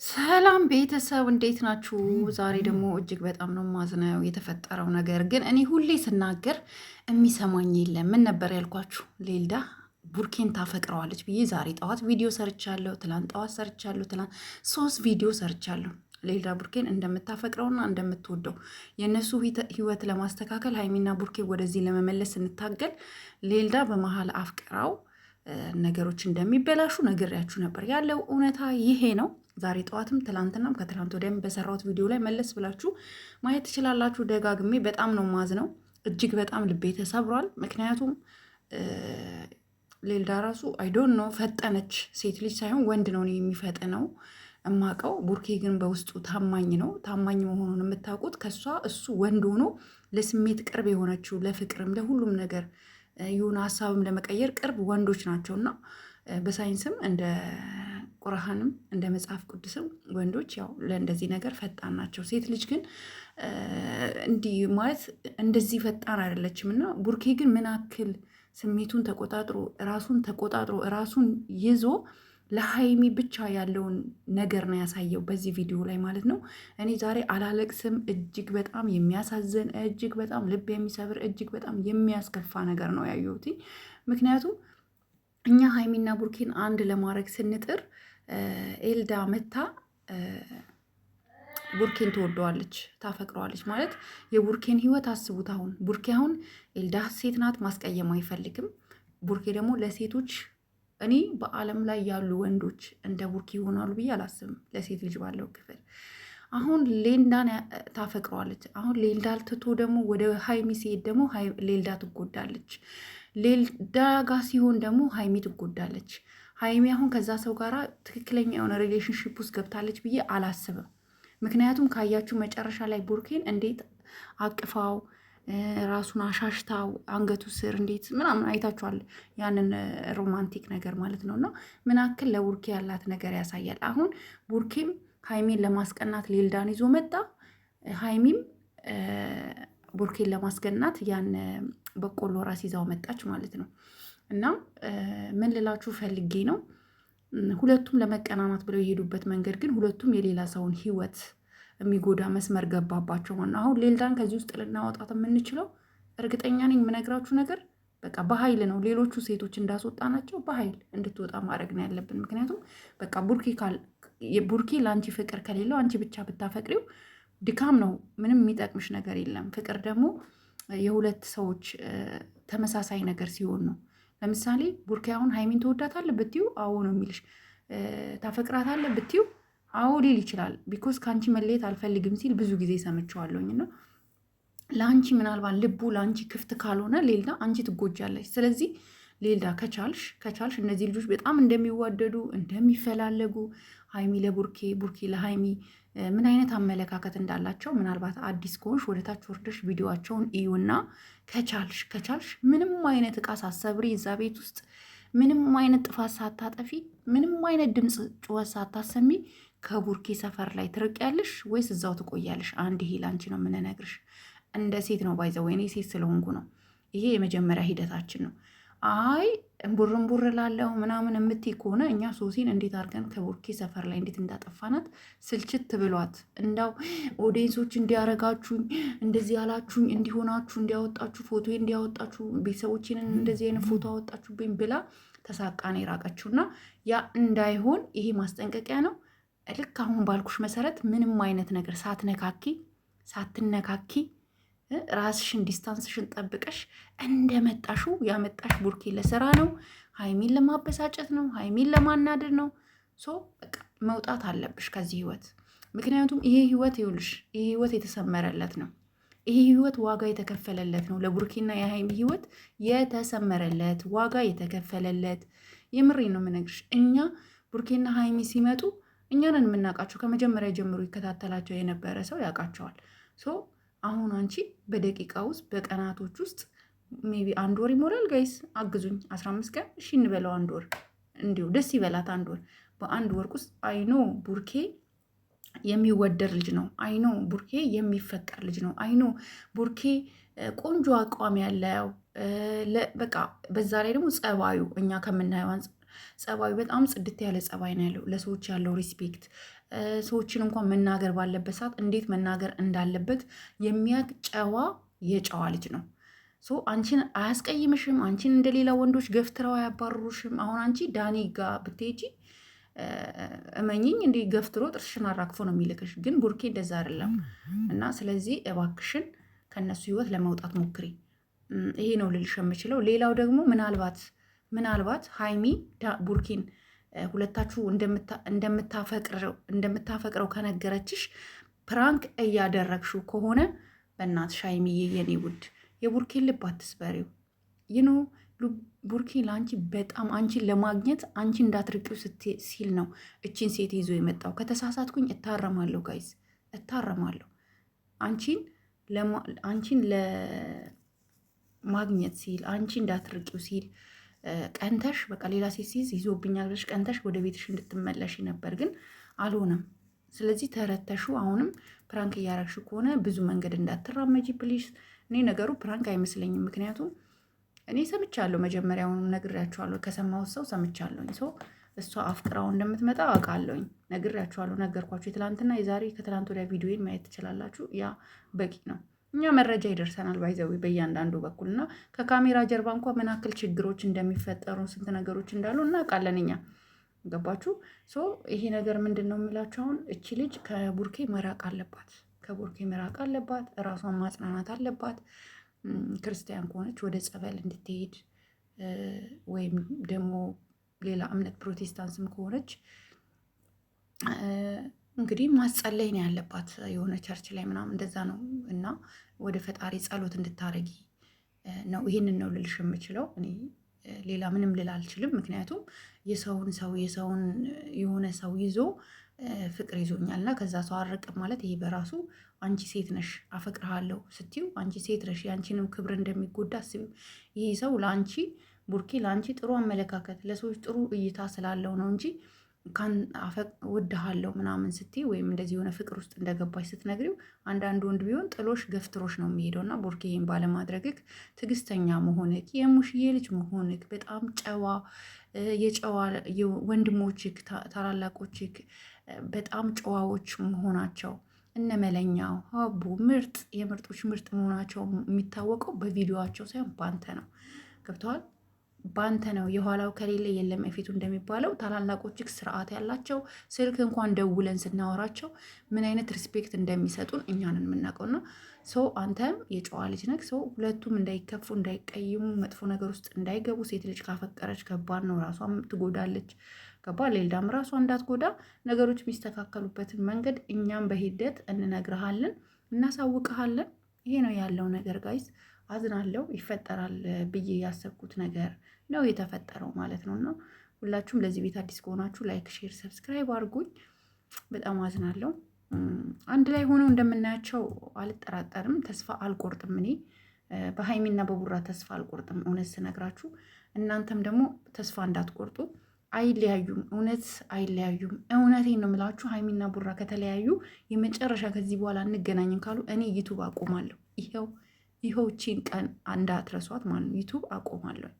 ሰላም ቤተሰብ እንዴት ናችሁ? ዛሬ ደግሞ እጅግ በጣም ነው ማዝነው የተፈጠረው ነገር ግን እኔ ሁሌ ስናገር የሚሰማኝ የለም። ምን ነበር ያልኳችሁ? ሌልዳ ቡርኬን ታፈቅረዋለች ብዬ ዛሬ ጠዋት ቪዲዮ ሰርቻለሁ፣ ትላንት ጠዋት ሰርቻለሁ፣ ትላንት 3 ቪዲዮ ሰርቻለሁ። ሌልዳ ቡርኬን እንደምታፈቅረውና እንደምትወደው የእነሱ ህይወት ለማስተካከል ሀይሚና ቡርኬ ወደዚህ ለመመለስ ስንታገል ሌልዳ በመሀል አፍቅራው ነገሮች እንደሚበላሹ ነግሬያችሁ ነበር። ያለው እውነታ ይሄ ነው። ዛሬ ጠዋትም ትላንትናም ከትላንት ወዲያም በሰራሁት ቪዲዮ ላይ መለስ ብላችሁ ማየት ትችላላችሁ። ደጋግሜ በጣም ነው ማዝነው። እጅግ በጣም ልቤ ተሰብሯል። ምክንያቱም ሌልዳ ራሱ አይዶን ነው ፈጠነች። ሴት ልጅ ሳይሆን ወንድ ነው የሚፈጥነው እማቀው። ቡርኬ ግን በውስጡ ታማኝ ነው። ታማኝ መሆኑን የምታውቁት ከሷ እሱ ወንድ ሆኖ ለስሜት ቅርብ የሆነችው ለፍቅርም ለሁሉም ነገር የሆነ ሀሳብም ለመቀየር ቅርብ ወንዶች ናቸው እና በሳይንስም እንደ ቁርአንም እንደ መጽሐፍ ቅዱስም ወንዶች ያው ለእንደዚህ ነገር ፈጣን ናቸው። ሴት ልጅ ግን እንዲህ ማለት እንደዚህ ፈጣን አይደለችም እና ቡርኬ ግን ምን ያክል ስሜቱን ተቆጣጥሮ ራሱን ይዞ ለሀይሚ ብቻ ያለውን ነገር ነው ያሳየው በዚህ ቪዲዮ ላይ ማለት ነው። እኔ ዛሬ አላለቅስም። እጅግ በጣም የሚያሳዝን እጅግ በጣም ልብ የሚሰብር እጅግ በጣም የሚያስከፋ ነገር ነው ያየሁት። ምክንያቱም እኛ ሀይሚና ቡርኬን አንድ ለማድረግ ስንጥር ኤልዳ መታ ቡርኬን ትወደዋለች፣ ታፈቅረዋለች ማለት የቡርኬን ህይወት አስቡት። አሁን ቡርኬ አሁን ኤልዳ ሴት ናት፣ ማስቀየም አይፈልግም። ቡርኬ ደግሞ ለሴቶች እኔ በዓለም ላይ ያሉ ወንዶች እንደ ቡርኬ ይሆናሉ ብዬ አላስብም። ለሴት ልጅ ባለው ክፍል አሁን ሌልዳን ታፈቅረዋለች። አሁን ሌልዳ ትቶ ደግሞ ወደ ሀይሚ ሲሄድ ደግሞ ሌልዳ ትጎዳለች። ሌልዳ ጋ ሲሆን ደግሞ ሀይሚ ትጎዳለች። ሀይሚ አሁን ከዛ ሰው ጋር ትክክለኛ የሆነ ሪሌሽንሽፕ ውስጥ ገብታለች ብዬ አላስብም። ምክንያቱም ካያችሁ መጨረሻ ላይ ቡርኬን እንዴት አቅፋው ራሱን አሻሽታው አንገቱ ስር እንዴት ምናምን አይታችኋል። ያንን ሮማንቲክ ነገር ማለት ነው። እና ምን ያክል ለቡርኬ ያላት ነገር ያሳያል። አሁን ቡርኬም ሀይሜን ለማስቀናት ሌልዳን ይዞ መጣ። ሀይሚም ቡርኬን ለማስቀናት ያን በቆሎ ራስ ይዛው መጣች ማለት ነው። እና ምን ልላችሁ ፈልጌ ነው፣ ሁለቱም ለመቀናናት ብለው የሄዱበት መንገድ ግን ሁለቱም የሌላ ሰውን ህይወት የሚጎዳ መስመር ገባባቸው ማለት ነው። አሁን ሌልዳን ከዚህ ውስጥ ልናወጣት የምንችለው እርግጠኛ ነኝ የምነግራችሁ ነገር በቃ በኃይል ነው። ሌሎቹ ሴቶች እንዳስወጣ ናቸው በኃይል እንድትወጣ ማድረግ ነው ያለብን። ምክንያቱም በቃ ቡርኬ ለአንቺ ፍቅር ከሌለው አንቺ ብቻ ብታፈቅሪው ድካም ነው፣ ምንም የሚጠቅምሽ ነገር የለም። ፍቅር ደግሞ የሁለት ሰዎች ተመሳሳይ ነገር ሲሆን ነው። ለምሳሌ ቡርኬ አሁን ሀይሚን ትወዳታለህ ብትዩ አዎ ነው የሚልሽ። ታፈቅራታለህ ብትዩ አዎ ሊል ይችላል። ቢኮዝ ከአንቺ መለየት አልፈልግም ሲል ብዙ ጊዜ ሰምቼዋለሁኝ። እና ለአንቺ ምናልባት ልቡ ለአንቺ ክፍት ካልሆነ ሌልዳ አንቺ ትጎጃለች። ስለዚህ ሌልዳ ከቻልሽ እነዚህ ልጆች በጣም እንደሚዋደዱ እንደሚፈላለጉ ሀይሚ ለቡርኬ ቡርኬ ለሀይሚ ምን አይነት አመለካከት እንዳላቸው ምናልባት አዲስ ከሆንሽ ወደታች ወርደሽ ቪዲዮቸውን እዩና ከቻልሽ ምንም አይነት እቃ ሳትሰብሪ እዛ ቤት ውስጥ ምንም አይነት ጥፋት ሳታጠፊ ምንም አይነት ድምፅ ጩኸት ሳታሰሚ ከቡርኬ ሰፈር ላይ ትርቂያለሽ ወይስ እዛው ትቆያለሽ? አንድ ይሄ ላንቺ ነው የምንነግርሽ። እንደ ሴት ነው ባይዘው፣ እኔ ሴት ስለሆንኩ ነው። ይሄ የመጀመሪያ ሂደታችን ነው። አይ እምቡር ላለው ምናምን የምትይ ከሆነ እኛ ሶሲን እንዴት አድርገን ከቡርኬ ሰፈር ላይ እንዴት እንዳጠፋናት ስልችት ብሏት፣ እንዳው ኦዲየንሶች እንዲያረጋችሁኝ እንደዚህ ያላችሁኝ እንዲሆናችሁ እንዲያወጣችሁ ፎቶ እንዲያወጣችሁ ቤተሰቦችንን እንደዚህ አይነት ፎቶ አወጣችሁብኝ ብላ ተሳቃን የራቀችውና ያ እንዳይሆን ይሄ ማስጠንቀቂያ ነው። ልክ አሁን ባልኩሽ መሰረት ምንም አይነት ነገር ሳትነካኪ ራስሽን ዲስታንስሽን ጠብቀሽ እንደመጣሹ ያመጣሽ ቡርኬ ለስራ ነው፣ ሀይሚን ለማበሳጨት ነው፣ ሀይሚን ለማናደድ ነው። በቃ መውጣት አለብሽ ከዚህ ህይወት። ምክንያቱም ይሄ ህይወት ይኸውልሽ፣ ይሄ ህይወት የተሰመረለት ነው። ይሄ ህይወት ዋጋ የተከፈለለት ነው። ለቡርኬና የሀይሚ ህይወት የተሰመረለት ዋጋ የተከፈለለት። የምሬ ነው የምነግርሽ። እኛ ቡርኬና ሀይሚ ሲመጡ እኛንን የምናውቃቸው ከመጀመሪያ ጀምሮ ይከታተላቸው የነበረ ሰው ያውቃቸዋል። አሁን አንቺ በደቂቃ ውስጥ በቀናቶች ውስጥ ሜቢ 1 ወር ይሞላል። ጋይስ አግዙኝ። 15 ቀን እሺ እንበለው፣ 1 ወር እንዲሁ ደስ ይበላት። 1 ወር በ1 ወር ውስጥ አይኖ ቡርኬ የሚወደድ ልጅ ነው። አይኖ ቡርኬ የሚፈቀር ልጅ ነው። አይኖ ቡርኬ ቆንጆ አቋም ያለው በቃ በዛ ላይ ደግሞ ጸባዩ እኛ ከምናየው ጸባዩ በጣም ጽድት ያለ ጸባይ ነው ያለው። ለሰዎች ያለው ሪስፔክት፣ ሰዎችን እንኳን መናገር ባለበት ሰዓት እንዴት መናገር እንዳለበት የሚያውቅ ጨዋ የጨዋ ልጅ ነው። አንቺን አያስቀይምሽም። አንቺን እንደሌላ ወንዶች ገፍትረው አያባርሩሽም። አሁን አንቺ ዳኒ ጋር ብትሄጂ እመኝኝ እንዲህ ገፍትሮ ጥርስሽን አራግፎ ነው የሚልክሽ። ግን ቡርኬ እንደዛ አይደለም እና ስለዚህ እባክሽን ከነሱ ህይወት ለመውጣት ሞክሪ። ይሄ ነው ልልሽ የምችለው። ሌላው ደግሞ ምናልባት ሀይሚ ቡርኬን ሁለታችሁ እንደምታፈቅረው ከነገረችሽ ፕራንክ እያደረግሽው ከሆነ በእናትሽ ሀይሚዬ የኔ ውድ የቡርኬን ልብ አትስበሪው። ይኖ ቡርኬ ለአንቺ በጣም አንቺን ለማግኘት አንቺ እንዳትርቂው ሲል ነው እቺን ሴት ይዞ የመጣው። ከተሳሳትኩኝ እታረማለሁ ጋይዝ፣ እታረማለሁ። አንቺን ለማግኘት ሲል አንቺ እንዳትርቂው ሲል ቀንተሽ በቃ ሌላ ሴት ሲይዝ ይዞብኛል ብለሽ ቀንተሽ ወደ ቤትሽ እንድትመለሽ ነበር፣ ግን አልሆነም። ስለዚህ ተረተሹ። አሁንም ፕራንክ እያረግሽ ከሆነ ብዙ መንገድ እንዳትራመጂ ፕሊስ። እኔ ነገሩ ፕራንክ አይመስለኝም፣ ምክንያቱም እኔ ሰምቻለሁ፣ መጀመሪያውኑ ነግሬያቸዋለሁ። ከሰማሁት ሰው ሰምቻለሁኝ። ሰው እሷ አፍቅራው እንደምትመጣ አውቃለሁኝ። ነግሬያቸዋለሁ፣ ነገርኳቸው። የትላንትና የዛሬ ከትላንት ወዲያ ቪዲዮን ማየት ትችላላችሁ። ያ በቂ ነው። እኛ መረጃ ይደርሰናል ባይዘዊ በእያንዳንዱ በኩል እና ከካሜራ ጀርባ እንኳ ምን ያክል ችግሮች እንደሚፈጠሩ ስንት ነገሮች እንዳሉ እናውቃለን እኛ። ገባችሁ? ይሄ ነገር ምንድን ነው የምላችሁ? አሁን እቺ ልጅ ከቡርኬ መራቅ አለባት፣ ከቡርኬ መራቅ አለባት። ራሷን ማጽናናት አለባት። ክርስቲያን ከሆነች ወደ ጸበል እንድትሄድ ወይም ደግሞ ሌላ እምነት ፕሮቴስታንትም ከሆነች እንግዲህ ማጸለይ ነው ያለባት፣ የሆነ ቸርች ላይ ምናምን እንደዛ ነው። እና ወደ ፈጣሪ ጸሎት እንድታረጊ ነው። ይህንን ነው ልልሽ የምችለው እኔ ሌላ ምንም ልል አልችልም። ምክንያቱም የሰውን የሆነ ሰው ይዞ ፍቅር ይዞኛል እና ከዛ ሰው አረቅም ማለት ይሄ በራሱ አንቺ ሴት ነሽ አፈቅርሃለሁ ስትዩ አንቺ ሴት ነሽ፣ የአንቺንም ክብር እንደሚጎዳ አስቢው። ይሄ ሰው ለአንቺ ቡርኬ ለአንቺ ጥሩ አመለካከት ለሰዎች ጥሩ እይታ ስላለው ነው እንጂ ወድሃለሁ ምናምን ስትይ ወይም እንደዚህ የሆነ ፍቅር ውስጥ እንደገባሽ ስትነግሪው አንዳንድ ወንድ ቢሆን ጥሎሽ ገፍትሮሽ ነው የሚሄደው። እና ቡርኬ ይህን ባለማድረግክ ትዕግስተኛ መሆንክ የሙሽዬ ልጅ መሆንክ በጣም ጨዋ የጨዋ ወንድሞችክ ታላላቆችክ በጣም ጨዋዎች መሆናቸው እነ መለኛው ሀቡ ምርጥ የምርጦች ምርጥ መሆናቸው የሚታወቀው በቪዲዮቸው ሳይሆን ባንተ ነው። ገብተዋል? ባንተ ነው። የኋላው ከሌለ የለም የፊቱ እንደሚባለው ታላላቆችክ ስርዓት ያላቸው ስልክ እንኳን ደውለን ስናወራቸው ምን አይነት ሪስፔክት እንደሚሰጡን እኛንን የምናውቀውና ሰው አንተም የጨዋ ልጅ ነህ። ሰው ሁለቱም እንዳይከፉ እንዳይቀይሙ መጥፎ ነገር ውስጥ እንዳይገቡ። ሴት ልጅ ካፈቀረች ከባድ ነው፣ ራሷም ትጎዳለች። ገባ? ሌልዳም ራሷ እንዳትጎዳ ነገሮች የሚስተካከሉበትን መንገድ እኛም በሂደት እንነግርሃለን፣ እናሳውቅሃለን። ይሄ ነው ያለው ነገር ጋይስ። አዝናለሁ። ይፈጠራል ብዬ ያሰብኩት ነገር ነው የተፈጠረው ማለት ነው። እና ሁላችሁም ለዚህ ቤት አዲስ ከሆናችሁ ላይክ፣ ሼር፣ ሰብስክራይብ አድርጉኝ። በጣም አዝናለሁ። አንድ ላይ ሆነው እንደምናያቸው አልጠራጠርም። ተስፋ አልቆርጥም። እኔ በሀይሚና በቡራ ተስፋ አልቆርጥም። እውነት ስነግራችሁ እናንተም ደግሞ ተስፋ እንዳትቆርጡ። አይለያዩም፣ እውነት አይለያዩም። እውነቴን ነው የምላችሁ። ሀይሚና ቡራ ከተለያዩ የመጨረሻ ከዚህ በኋላ እንገናኝን ካሉ እኔ ዩቱብ አቆማለሁ። ይኸው ይቺን ቀን እንዳትረሷት ማለት ነው። ዩቱብ አቆማለሁ።